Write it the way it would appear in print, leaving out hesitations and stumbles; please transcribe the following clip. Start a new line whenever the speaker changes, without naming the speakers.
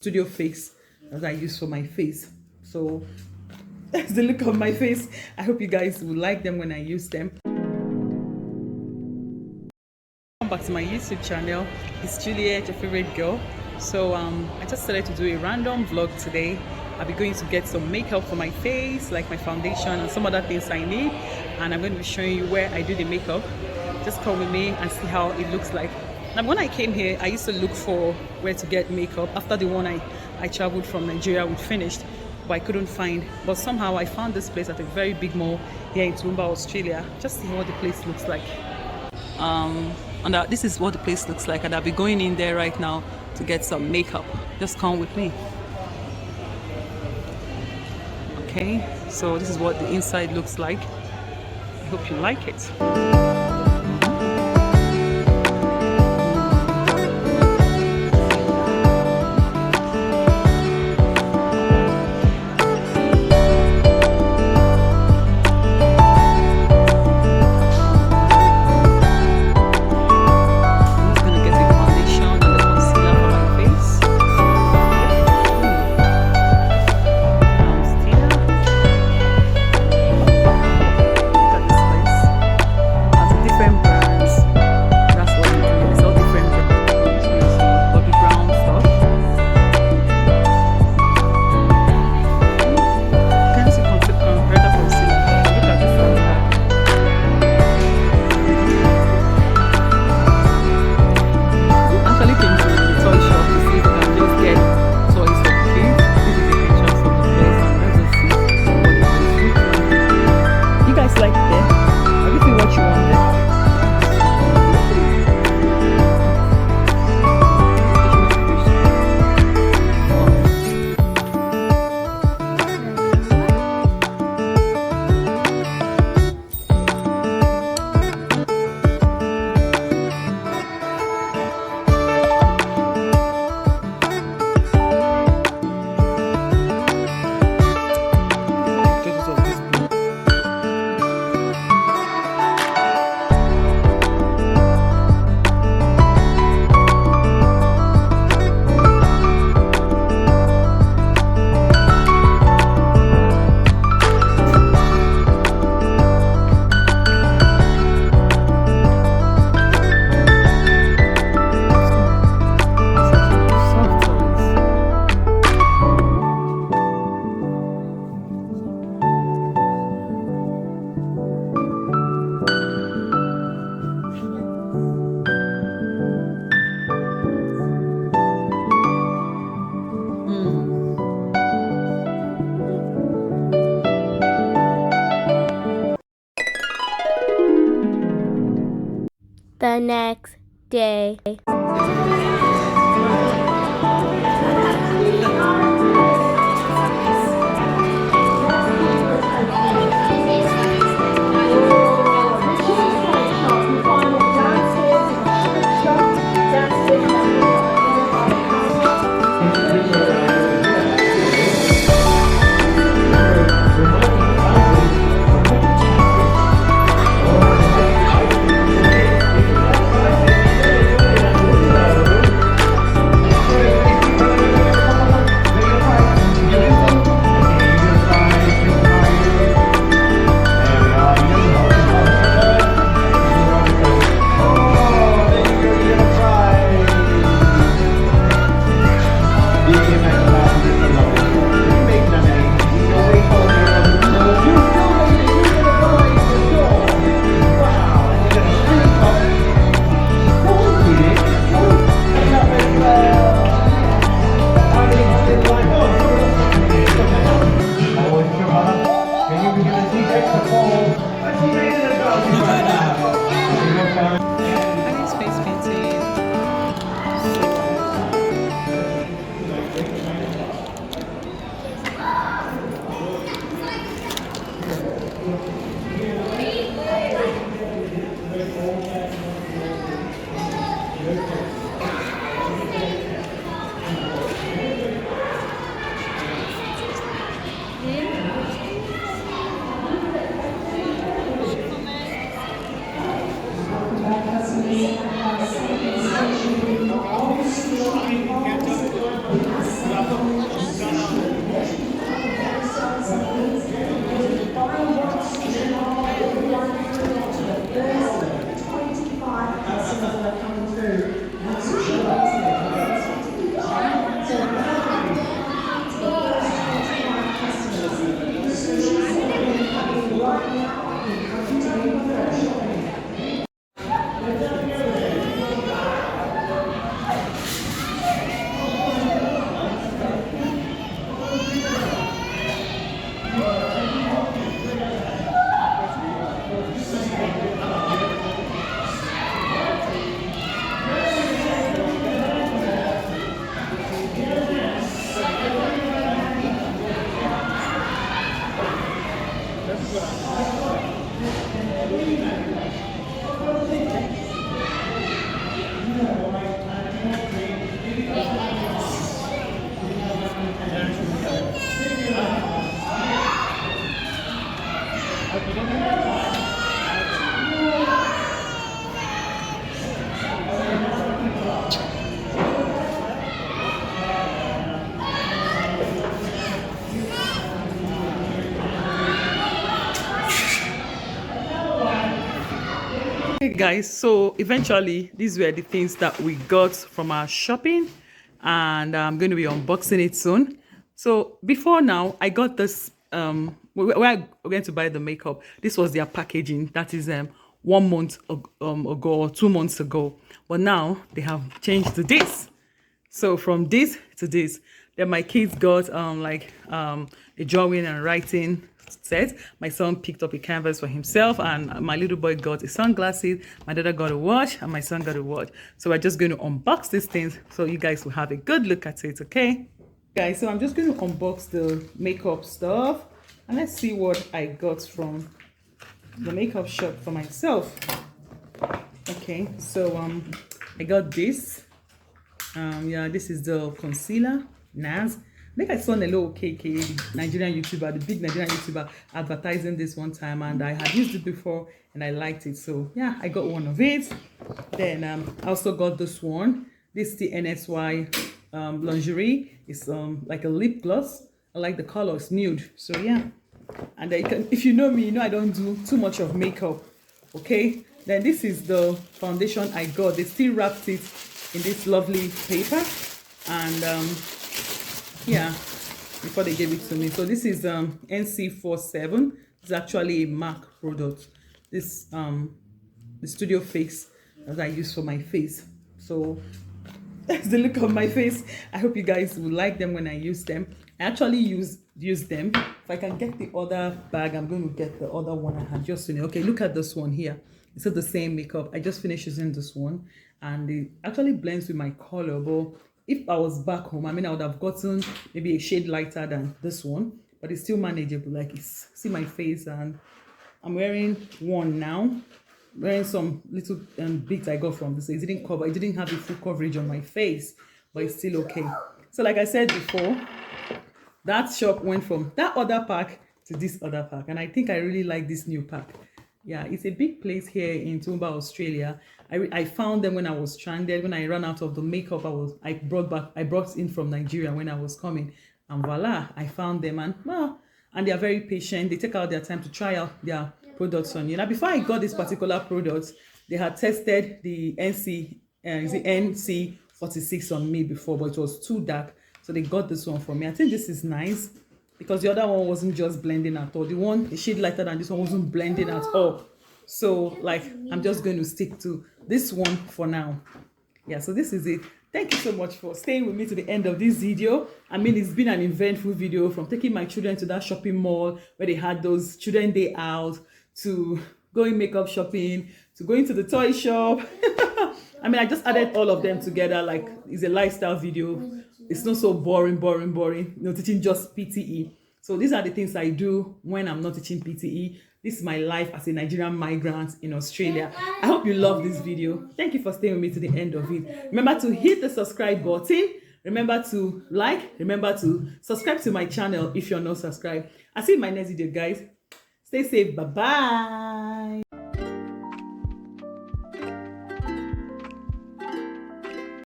Studio Fix that I use for my face. So that's the look of my face. I hope you guys will like them when I use them. Welcome back to my YouTube channel. It's Juliet, your favorite girl. So I just decided to do a random vlog today. I'll be going to get some makeup for my face, like my foundation and some other things I need, and I'm going to be showing you where I do the makeup. Just come with me and see how it looks like. Now, when I came here, I used to look for where to get makeup. After the one I traveled from Nigeria, we finished, but I couldn't find. But somehow I found this place at a very big mall here in Toowoomba, Australia. Just see what the place looks like. This is what the place looks like, and I'll be going in there right now to get some makeup. Just come with me. Okay, so this is what the inside looks like. I hope you like it.
The next day.
Hey guys, so eventually these were the things that we got from our shopping, and I'm going to be unboxing it soon. So before now, I got this where we're going to buy the makeup. This was their packaging. That is 1 month ago or 2 months ago, but now they have changed to this. So from this to this, then my kids got a drawing and writing set. My son picked up a canvas for himself, and my little boy got a sunglasses. My daughter got a watch, and my son got a watch. So we're just going to unbox these things so you guys will have a good look at it, okay? Guys, so I'm just going to unbox the makeup stuff, and let's see what I got from the makeup shop for myself. Okay, so I got this. Yeah, this is the concealer, NARS. I think I saw Nelo KK, Nigerian YouTuber, the big Nigerian YouTuber, advertising this one time, and I had used it before and I liked it. So yeah, I got one of it. Then I also got this one. This is the NSY lingerie. It's like a lip gloss. I like the color, it's nude. So yeah, and if you know me, you know I don't do too much of makeup. Okay, then this is the foundation I got. They still wrapped it in this lovely paper, and yeah, before they gave it to me. So this is NC47. It's actually a MAC product. This the Studio Fix that I use for my face. So that's the look of my face. I hope you guys will like them when I use them. I actually use them. If I can get the other bag, I'm going to get the other one I had just finished. Okay, look at this one here. It's the same makeup. I just finished using this one, and it actually blends with my color. But if I was back home, I mean, I would have gotten maybe a shade lighter than this one, but it's still manageable. Like, see my face, and I'm wearing one now. Wearing some little bits I got from this. It didn't cover. It didn't have a full coverage on my face, but it's still okay. So, like I said before, that shop went from that other pack to this other pack, and I think I really like this new pack. Yeah, it's a big place here in Toowoomba, Australia. I found them when I was stranded. When I ran out of the makeup I brought in from Nigeria when I was coming, and voila, I found them. And well, and they are very patient. They take out their time to try out their products on you. Now, before I got this particular product, they had tested the NC46 on me before, but it was too dark, so they got this one for me. I think this is nice, because the other one wasn't just blending at all. The shade lighter than this one wasn't blending at all. So like, I'm just going to stick to this one for now. Yeah, so this is it. Thank you so much for staying with me to the end of this video. I mean, it's been an eventful video, from taking my children to that shopping mall where they had those children day out, to going makeup shopping, to going to the toy shop. I mean, I just added all of them together. Like, it's a lifestyle video. It's not so boring, teaching just PTE. So these are the things I do when I'm not teaching PTE. This is my life as a Nigerian migrant in Australia. I hope you love this video. Thank you for staying with me to the end of it. Remember to hit the subscribe button. Remember to like. Remember to subscribe to my channel if you're not subscribed. I'll see you in my next video, guys. Stay safe. Bye-bye.